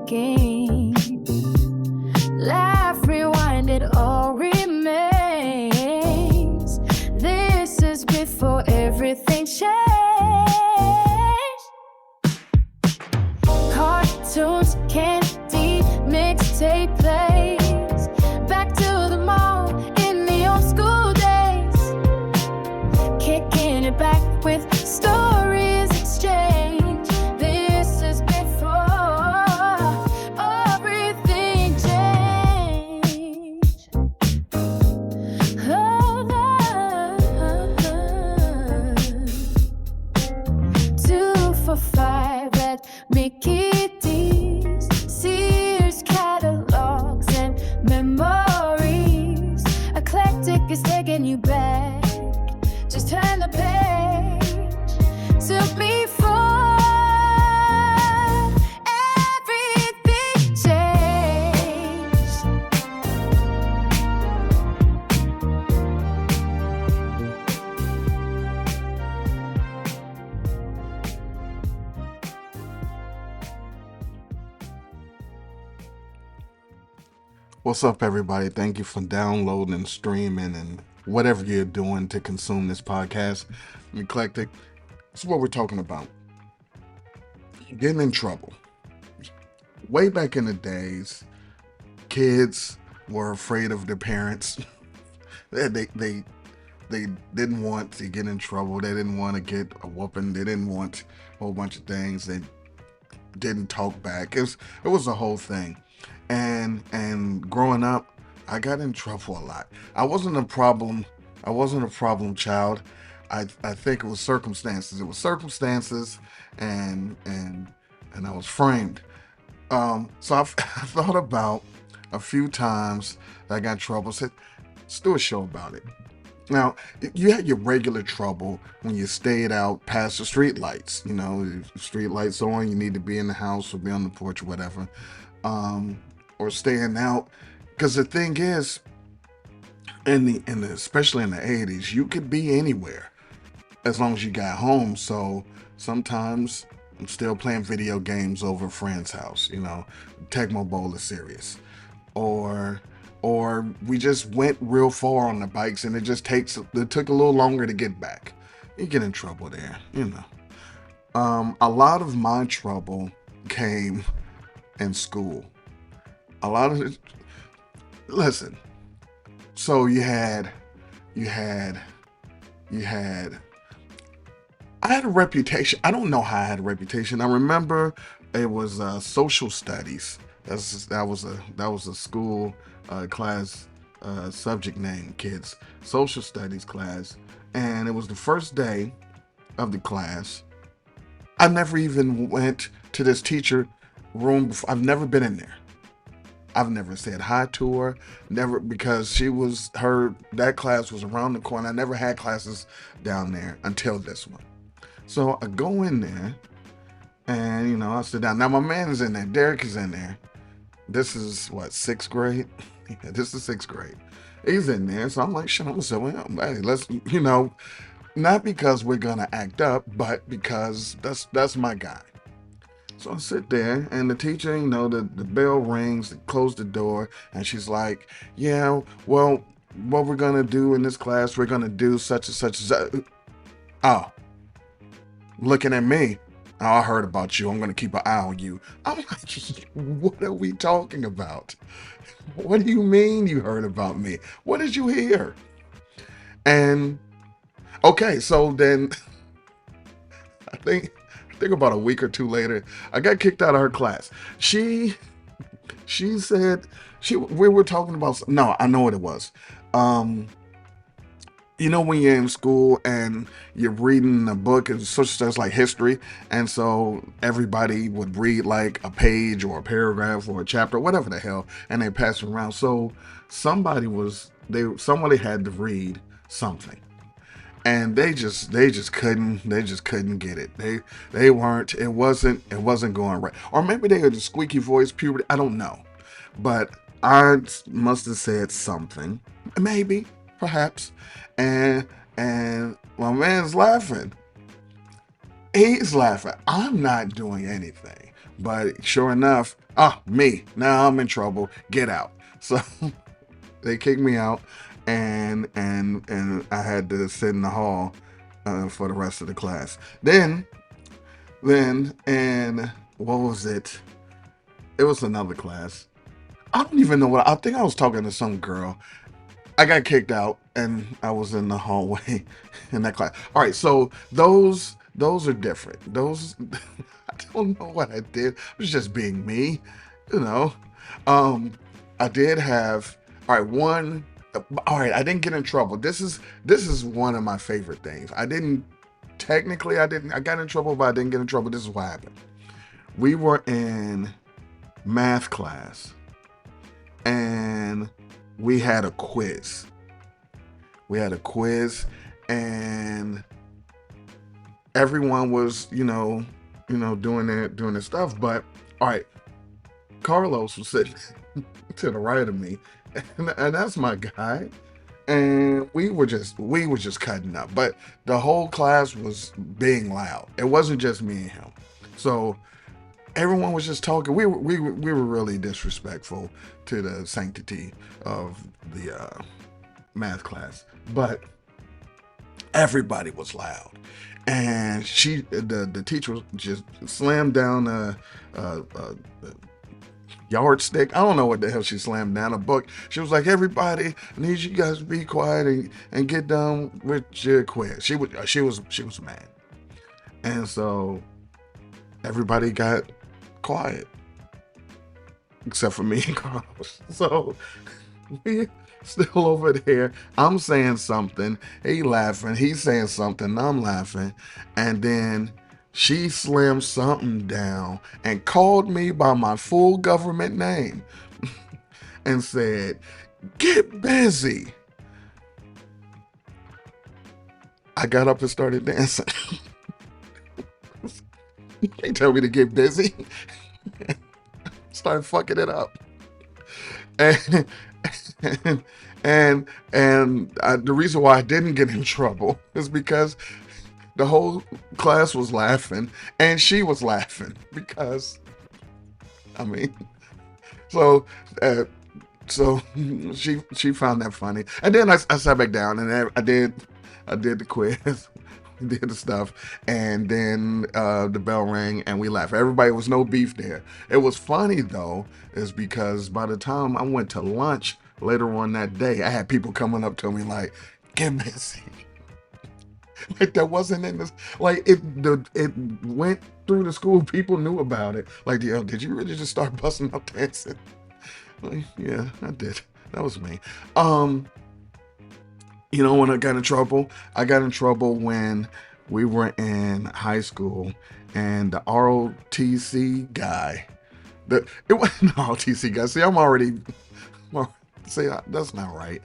talking. Laugh, rewind, it all remains. This is before everything changed. Cartoons, candy, mixtape plays. Back to the mall in the old school days. Kicking it back with stories exchanged. This is before everything changed. Oh, 245 at Mickey D's, Sears catalogs and memories. Eclectic is taking you back. Just turn the page. Took me for everything changed. What's up, everybody? Thank you for downloading and streaming and whatever you're doing to consume this podcast. Eclectic. This is what we're talking about. Getting in trouble. Way back in the days, kids were afraid of their parents. They didn't want to get in trouble. They didn't want to get a whooping. They didn't want a whole bunch of things. They didn't talk back. It was a whole thing. And growing up, I got in trouble a lot. I wasn't a problem child. I think it was circumstances. It was circumstances, and I was framed. So I thought about a few times that I got in trouble. Said, let's do a show about it. Now, you had your regular trouble when you stayed out past the street lights. You know, if the street lights on, you need to be in the house or be on the porch or whatever, or staying out. Because the thing is, especially in the 80s, you could be anywhere as long as you got home. So sometimes I'm still playing video games over a friend's house. You know, Tecmo Bowl is serious, or we just went real far on the bikes, and it took a little longer to get back. You get in trouble there, you know. A lot of my trouble came in school. Listen. So you had. I had a reputation. I don't know how I had a reputation. I remember it was social studies. That was a school class subject name, kids. Social studies class, and it was the first day of the class. I never even went to this teacher room before. I've never been in there. I've never said hi to her, never, because that class was around the corner. I never had classes down there until this one. So I go in there, and, you know, I sit down. Now my man is in there. Derek is in there. This is what, 6th grade? Yeah, this is 6th grade. He's in there. So I'm like, shit, I'm gonna say, well, hey, let's, you know, not because we're gonna act up, but because that's my guy. So I sit there, and the teacher, you know, the bell rings, they close the door, and she's like, yeah, well, what we're going to do in this class, we're going to do such and such. Oh, looking at me. Oh, I heard about you. I'm going to keep an eye on you. I'm like, what are we talking about? What do you mean you heard about me? What did you hear? And, okay, so then I think about a week or two later, I got kicked out of her class. She said, we were talking about, no, I know what it was. You know, when you're in school and you're reading a book and such stuff like history, and so everybody would read like a page or a paragraph or a chapter, whatever the hell, and they pass it around. So somebody had to read something. And they just couldn't get it. It wasn't going right. Or maybe they had a squeaky voice, puberty, I don't know. But I must have said something, maybe, perhaps, and my man's laughing. He's laughing. I'm not doing anything. But sure enough, ah, me. Now I'm in trouble. Get out. So they kicked me out, and I had to sit in the hall for the rest of the class. Then, and what was it? It was another class. I don't even know what. I think I was talking to some girl. I got kicked out, and I was in the hallway in that class. All right, so those are different. Those I don't know what I did. I was just being me, you know. Um, I did have all right one. All right, I didn't get in trouble. This is one of my favorite things. I didn't technically. I didn't. I got in trouble, but I didn't get in trouble. This is what happened. We were in math class, and we had a quiz. We had a quiz, and everyone was, doing their stuff. But all right, Carlos was sitting to the right of me, and that's my guy. And we were just cutting up, but the whole class was being loud. It wasn't just me and him. So everyone was just talking. We were really disrespectful to the sanctity of the math class, but everybody was loud, and the teacher was just slammed down a yardstick. I don't know what the hell she slammed down, a book. She was like, "Everybody, I need you guys to be quiet and get done with your quiz." She was mad, and so everybody got quiet except for me and Carlos. So we still over there. I'm saying something, he laughing, he's saying something, I'm laughing, and then she slammed something down and called me by my full government name and said, "Get busy." I got up and started dancing. They told me to get busy. Started fucking it up. And the reason why I didn't get in trouble is because the whole class was laughing and she was laughing because I mean, so uh, so she found that funny, and then I sat back down and I did the quiz. Did the stuff, and then the bell rang and we laughed. Everybody was no beef there. It was funny though, is because by the time I went to lunch later on that day, I had people coming up to me like, "Get busy." Like that wasn't in this. Like it went through the school. People knew about it. Like, yo, did you really just start busting up dancing? Like, yeah, I did. That was me. Um, when I got in trouble, I got in trouble when we were in high school, and the ROTC guy, it wasn't the ROTC guy. See, I'm already, well, see, that's not right.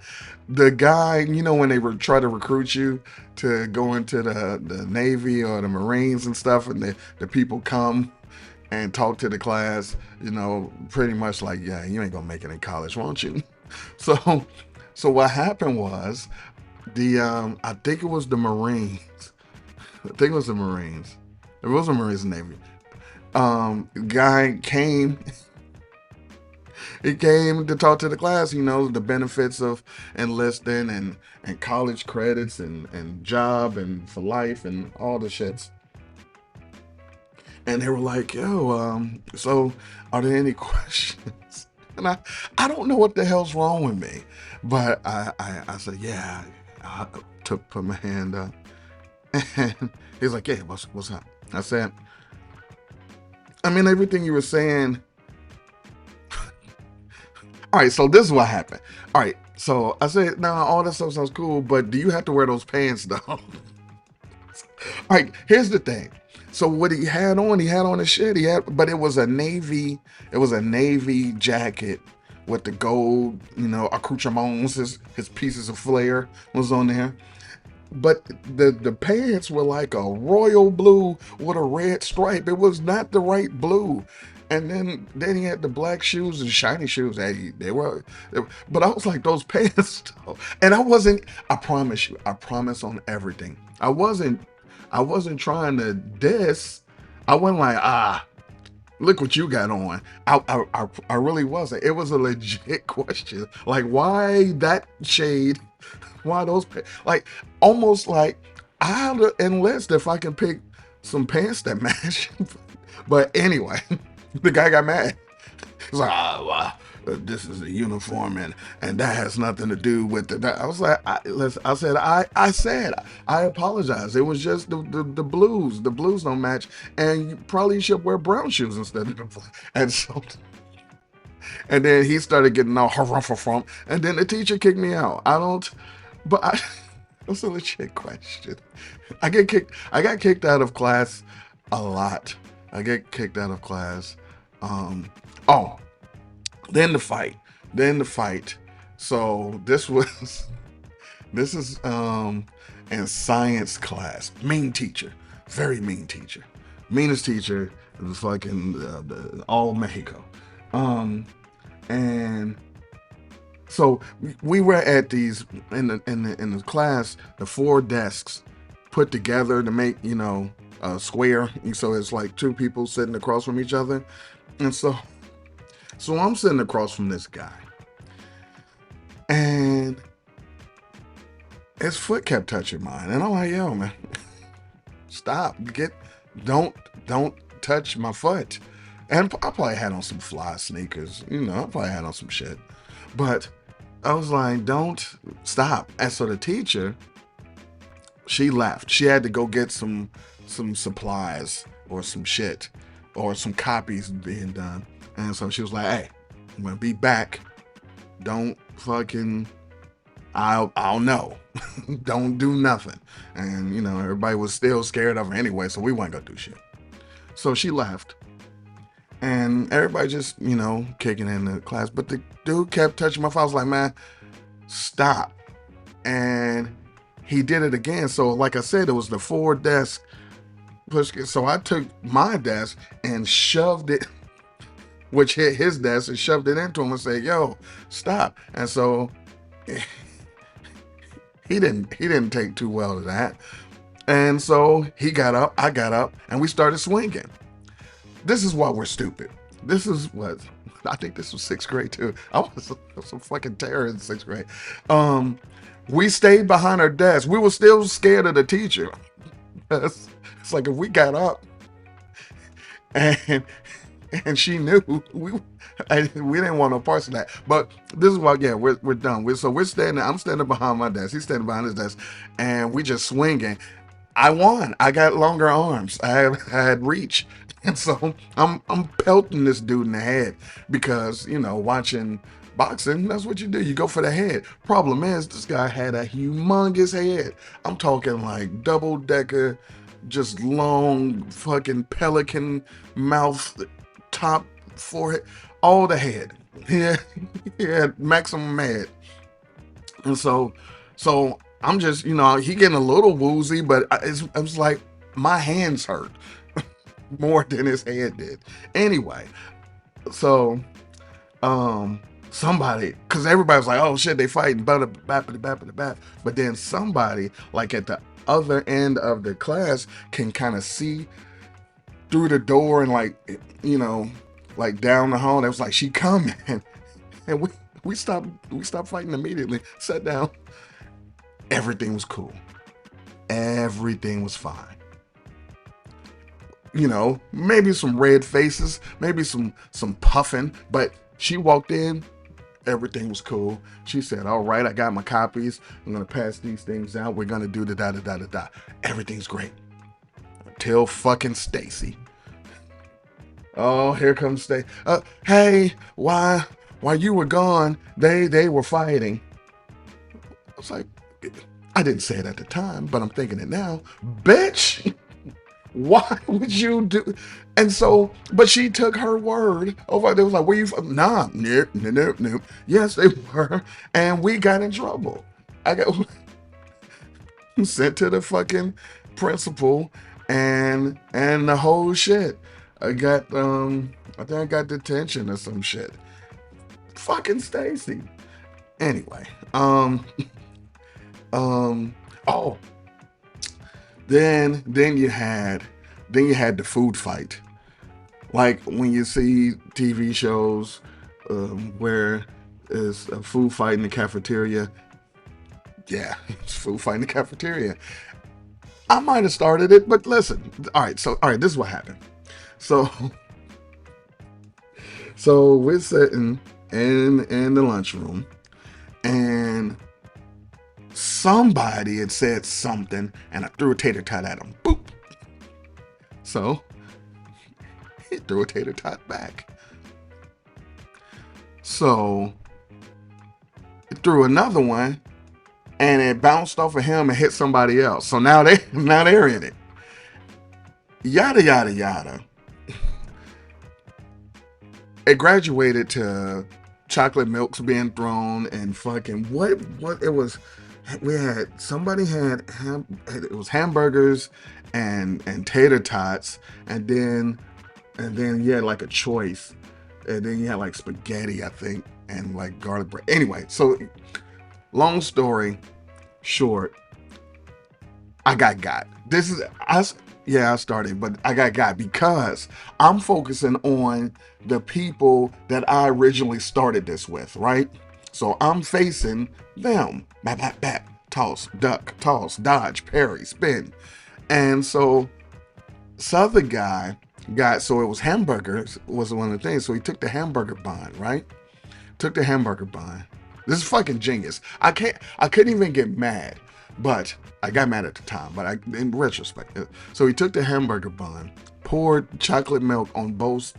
The guy, when they were try to recruit you to go into the Navy or the Marines and stuff, and the people come and talk to the class, pretty much like, yeah, you ain't gonna make it in college, won't you? So, so what happened was I think it was the Marines. I think it was the Marines. It was the Marines and Navy. Guy came. He came to talk to the class. The benefits of enlisting and college credits and job and for life and all the shits. And they were like, "Yo, so are there any questions?" And I don't know what the hell's wrong with me, but I said, "Yeah." I put my hand up, and he's like, "Yeah, what's up?" I said, "I mean, everything you were saying." All right, so this is what happened. All right, so I said, "No, all that stuff sounds cool, but do you have to wear those pants though?" All right, here's the thing. So what he had on his shit. But it was a navy jacket with the gold, accoutrements. His pieces of flair was on there. But the pants were like a royal blue with a red stripe. It was not the right blue. And then he had the black shoes and shiny shoes. But I was like, those pants, though. And I wasn't. I promise you. I promise on everything. I wasn't trying to diss. I wasn't like look what you got on. I really wasn't. It was a legit question. Like, why that shade? Why those? Like, almost like I'll enlist if I can pick some pants that match. But anyway, the guy got mad. He's like, this is a uniform, and that has nothing to do with it. I was like, I said, I apologize. It was just the blues. The blues don't match, and you probably should wear brown shoes instead of the blue. And so, and then he started getting all from, and then the teacher kicked me out. I don't, but I, that's a legit question. I got kicked out of class a lot. I get kicked out of class. Um, oh, then the fight. Then the fight. So this was this is in science class. Mean teacher. Very mean teacher. Meanest teacher in fucking all Mexico. And so we were at these in the class, the four desks put together to make, a square. So it's like two people sitting across from each other. And so I'm sitting across from this guy, and his foot kept touching mine, and I'm like, yo, man, stop, don't touch my foot. And I probably had on some fly sneakers, I probably had on some shit, but I was like, don't stop. And so the teacher, she left. She had to go get some supplies or some shit or some copies being done. And so she was like, hey, I'm gonna be back. Don't fucking, I'll know. Don't do nothing. And everybody was still scared of her anyway, so we weren't gonna do shit. So she left. And everybody just, kicking in the class. But the dude kept touching my foot. I was like, man, stop. And he did it again. So like I said, it was the four desk push. So I took my desk and shoved it, which hit his desk, and shoved it into him and said, yo, stop. And so he didn't take too well to that. And so he got up, I got up, and we started swinging. This is why we're stupid. This is what, I think this was sixth grade too. I was some fucking terror in sixth grade. We stayed behind our desk. We were still scared of the teacher. It's like if we got up and she knew, we didn't want no parts of that. But this is why, yeah, we're done. We're standing. I'm standing behind my desk. He's standing behind his desk, and we just swinging. I won. I got longer arms. I had reach, and so I'm pelting this dude in the head because watching boxing, that's what you do. You go for the head. Problem is, this guy had a humongous head. I'm talking like double decker, just long fucking pelican mouth, top forehead, all the head. Yeah, yeah, maximum head. And so I'm just, he getting a little woozy, but I was like, my hands hurt more than his head did. Anyway, so somebody, because everybody was like, oh shit, they fighting, but then somebody like at the other end of the class can kind of see through the door and like down the hall. It was like, she coming. And we stopped fighting immediately, sat down. Everything was cool. Everything was fine. Maybe some red faces, maybe some puffing, but she walked in, everything was cool. She said, all right, I got my copies. I'm going to pass these things out. We're going to do the da-da-da-da-da. Everything's great. Until fucking Stacy. Oh, here comes Stacy. Hey, while you were gone, they were fighting. I was like, I didn't say it at the time, but I'm thinking it now. Bitch, why would you do? And so, but she took her word over. They was like, where you from? Nah, nope. Yes, they were. And we got in trouble. I got sent to the fucking principal and the whole shit. I think I got detention or some shit. Fucking Stacy. Anyway, oh, then you had the food fight. Like when you see TV shows where is a food fight in the cafeteria. Yeah, it's food fight in the cafeteria. I might have started it, but listen. All right, this is what happened. So so we're sitting in the lunchroom, and somebody had said something, and I threw a tater tot at him. Boop. So he threw a tater tot back. So he threw another one, and it bounced off of him and hit somebody else. So now they're in it. Yada yada yada. It graduated to chocolate milks being thrown and fucking what it was. We had somebody had it was hamburgers and tater tots, and then you had like a choice, and then you had like spaghetti, I think, and like garlic bread. Anyway, so long story short, I got. This is us. Yeah, I started, but I got because I'm focusing on the people that I originally started this with, right? So I'm facing them. Bap, bap, bap. Toss, duck, toss, dodge, parry, spin. And so this other guy got, so it was hamburgers was one of the things. So he took the hamburger bun, right? Took the hamburger bun. This is fucking genius. I couldn't even get mad, but I got mad at the time. But in retrospect, so he took the hamburger bun, poured chocolate milk on both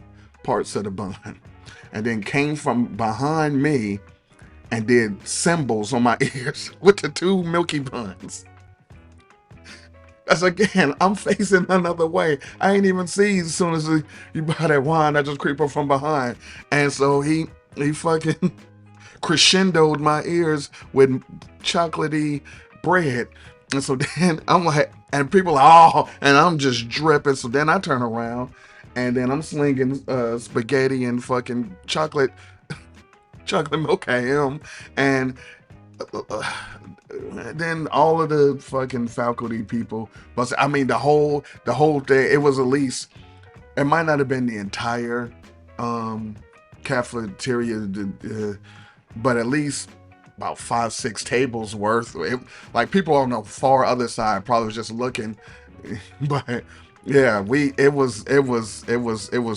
parts of the bun, and then came from behind me and did symbols on my ears with the two milky buns. That's again, I'm facing another way. I ain't even see as soon as you buy that wine, I just creep up from behind. And so he fucking crescendoed my ears with chocolatey bread. And so then I'm like, and people are, oh, and I'm just dripping. So then I turn around and then I'm slinging spaghetti and fucking chocolate milk at him. And then all of the fucking faculty people, but I mean the whole thing, it was at least, it might not have been the entire cafeteria, but at least about 5-6 tables worth. Like people on the far other side probably was just looking, but yeah, it was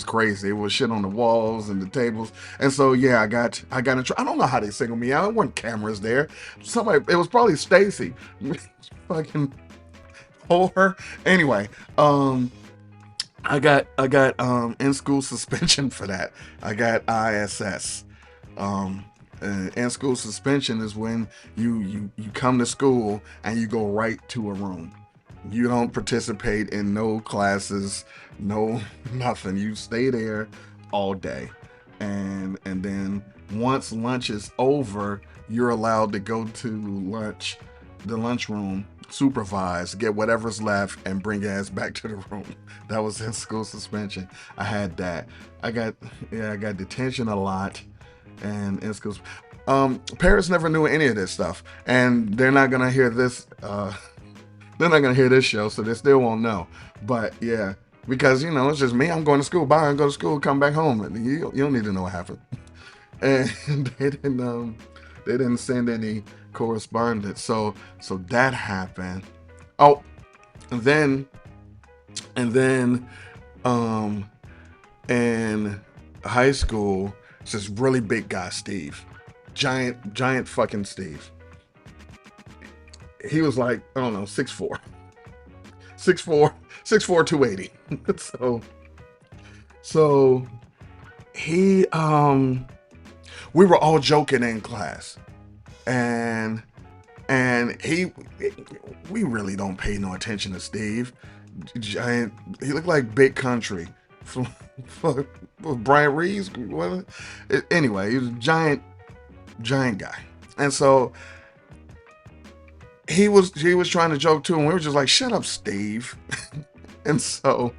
crazy. It was shit on the walls and the tables, and so yeah, I got I don't know how they singled me out. There weren't cameras there. Somebody, it was probably Stacy, fucking whore. Anyway, I got in school suspension for that. I got ISS. In school suspension is when you come to school and you go right to a room. You don't participate in no classes, no nothing. You stay there all day, and then once lunch is over, you're allowed to go to the lunchroom, supervise, get whatever's left, and bring your ass back to the room. That was in school suspension. I had that. I got detention a lot, and in schools. Parents never knew any of this stuff, and they're not gonna hear this. They're not gonna hear this show, so they still won't know. But yeah, because it's just me. I'm going to school. Bye. I go to school. Come back home. You don't need to know what happened. And they didn't send any correspondence. So that happened. Oh, and then in high school, it's this really big guy, Steve, giant fucking Steve. He was like, I don't know, 6'4", 280. so he we were all joking in class, and we really don't pay no attention to Steve. Giant, he looked like Big Country from Brian Reeves. Anyway, he was a giant guy, and so he was trying to joke too, and we were just like, "Shut up, Steve." and so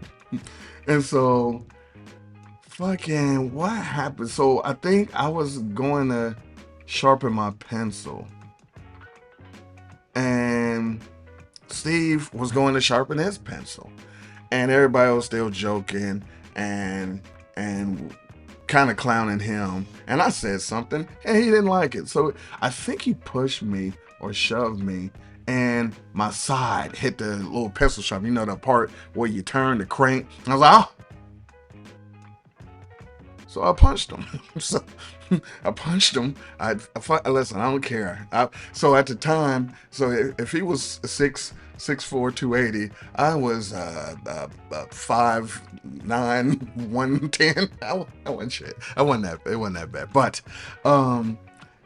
fucking what happened? So I think I was going to sharpen my pencil, and Steve was going to sharpen his pencil, and everybody was still joking, and and kind of clowning him. And I said something, and he didn't like it. So I think he pushed me or shoved me, and my side hit the little pencil sharp. You know, the part where you turn the crank. I was like, oh. So I punched him. So I punched him. Listen, I don't care. So at the time, so if he was 6'4", 280, I was 5'9", 110. I wasn't shit. It wasn't that bad. But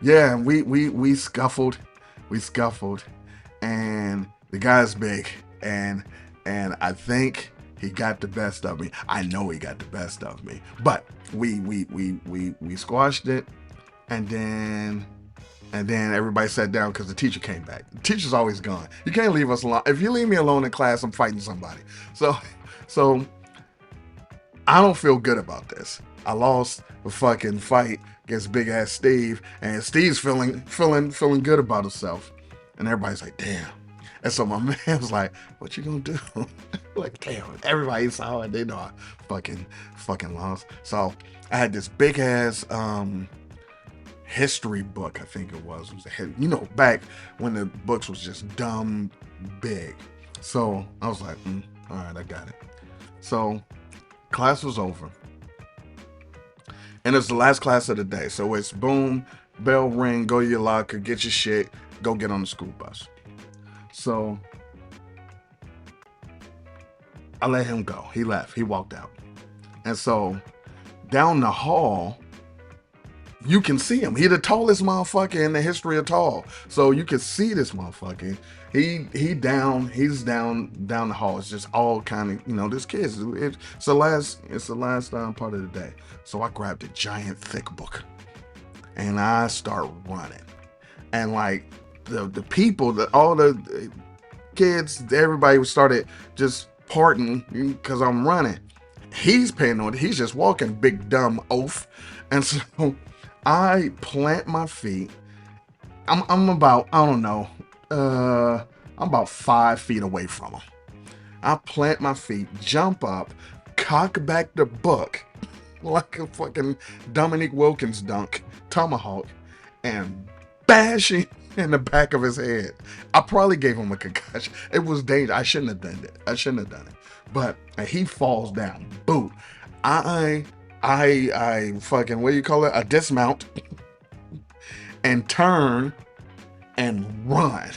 yeah, we scuffled. We scuffled, and the guy's big, and I think he got the best of me. I know he got the best of me, but we squashed it, and then everybody sat down because the teacher came back. The teacher's always gone. You can't leave us alone. If you leave me alone in class, I'm fighting somebody. So I don't feel good about this. I lost the fucking fight against big ass Steve, and Steve's feeling good about himself, and everybody's like, damn. And so my man was like, what you gonna do? Like, damn, everybody saw it. They know I fucking lost. So I had this big ass history book, I think it was. You know, back when the books was just dumb big. So I was like, all right, I got it. So class was over. And it's the last class of the day. So it's boom, bell ring, go to your locker, get your shit, go get on the school bus. So I let him go. He left. He walked out. And so down the hall, you can see him. He the tallest motherfucker in the history of tall. So you can see this motherfucker. He's down the hall. It's just all kind of, you know, this kid's it's the last part of the day. So I grabbed a giant thick book and I start running. And like the people, all the kids, everybody started just parting because I'm running. He's paying on it. He's just walking, big dumb oaf. And so I plant my feet. I'm about, I don't know, I'm about 5 feet away from him. I plant my feet, jump up, cock back the book like a fucking Dominique Wilkins dunk, tomahawk, and bash him in the back of his head. I probably gave him a concussion. It was dangerous. I shouldn't have done it. But he falls down. Boom. I fucking, what do you call it? I dismount and turn and run.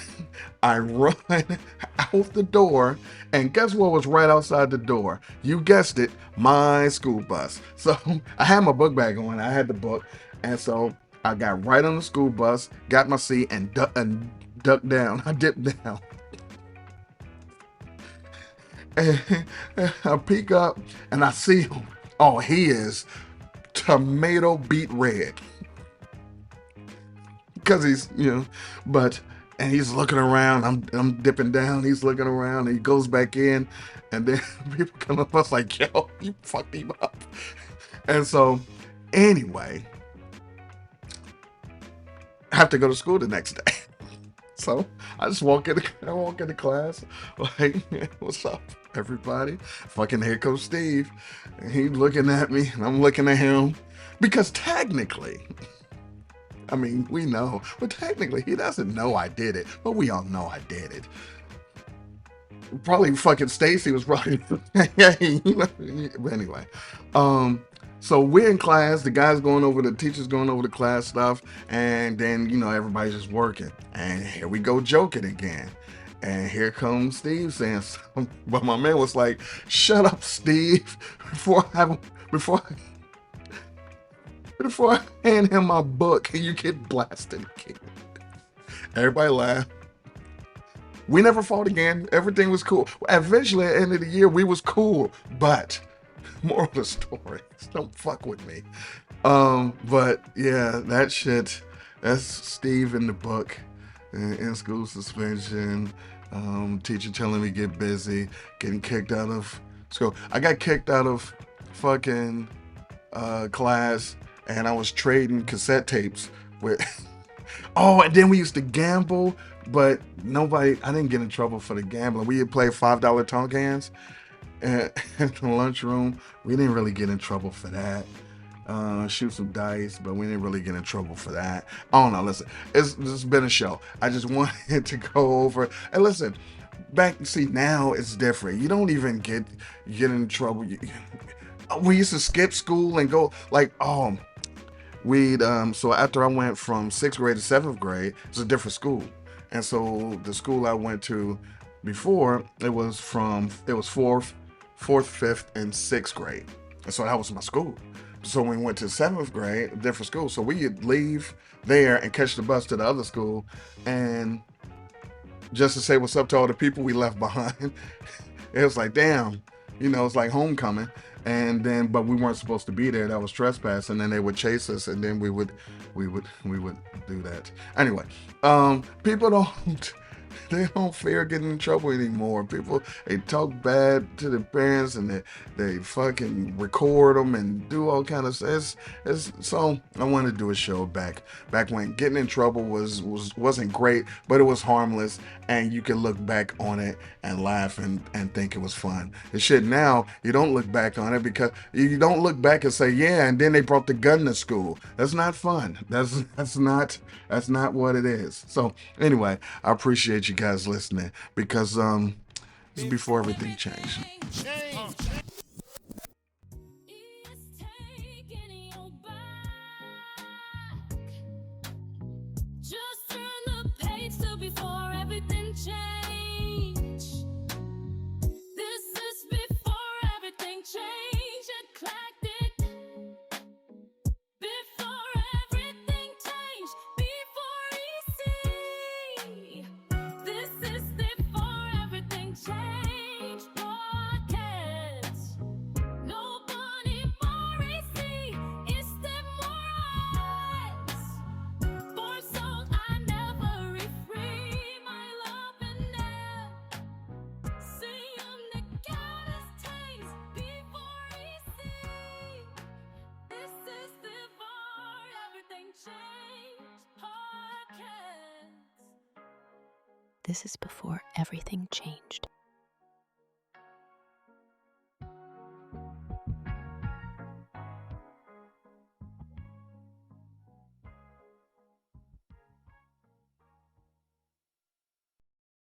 I run out the door, and guess what was right outside the door? You guessed it, my school bus. So I had my book bag on. I had the book, and so I got right on the school bus, got my seat, and ducked down. I dipped down. And I peek up, and I see him. Oh, he is tomato beet red. Because he's, you know, and he's looking around. I'm dipping down. He's looking around. And he goes back in, and then people come up. I was like, yo, you fucked him up. And so, anyway, I have to go to school the next day. So I just walk into class, like, what's up, everybody? Fucking here comes Steve. And he looking at me, and I'm looking at him. Because technically, I mean, we know, but technically he doesn't know I did it, but we all know I did it. Probably fucking Stacy was probably, but anyway. So we're in class, the teacher's going over the class stuff, and then, you know, everybody's just working. And here we go joking again. And here comes Steve saying something. But my man was like, shut up, Steve, before I hand him my book and you get blasted. Everybody laughed. We never fought again. Everything was cool. Eventually, at the end of the year, we was cool. But moral of the story, don't fuck with me. But yeah, that shit, that's Steve in the book. In school suspension, teacher telling me get busy, getting kicked out of school. I got kicked out of fucking class, and I was trading cassette tapes with oh, and then we used to gamble, but I didn't get in trouble for the gambling. We would play $5 tonk hands, in the lunchroom. We didn't really get in trouble for that. Shoot some dice, but we didn't really get in trouble for that. I don't know. Listen, it's been a show. I just wanted to go over. And listen, see, now it's different. You don't even get in trouble. We used to skip school and go like, we'd so after I went from sixth grade to seventh grade, it's a different school, and so the school I went to before it was fourth, fifth, and sixth grade, and so that was my school. So when we went to seventh grade, a different school, so we'd leave there and catch the bus to the other school, and just to say what's up to all the people we left behind. It was like, damn, it's like homecoming. And then, but we weren't supposed to be there. That was trespass. And then they would chase us, and then we would do that. Anyway, people don't they don't fear getting in trouble anymore. People, they talk bad to their parents, and they fucking record them and do all kind of stuff. So I wanted to do a show back when getting in trouble wasn't great, but it was harmless, and you can look back on it and laugh and think it was fun. The shit now, you don't look back on it because you don't look back and say, yeah, and then they brought the gun to school. That's not fun. That's not what it is. So anyway, I appreciate you guys listening because this is before everything changed. It's taking you back. Just turn the page to before everything changed. This is before everything changed. Eclectic. Before everything changed. Before easy. This is before everything changed. Podcast. Nobody more easy. It's them more eyes. For song I never refrain my love and them. See the goddess taste before easy. This is before everything changed. Podcast. This is before everything changed.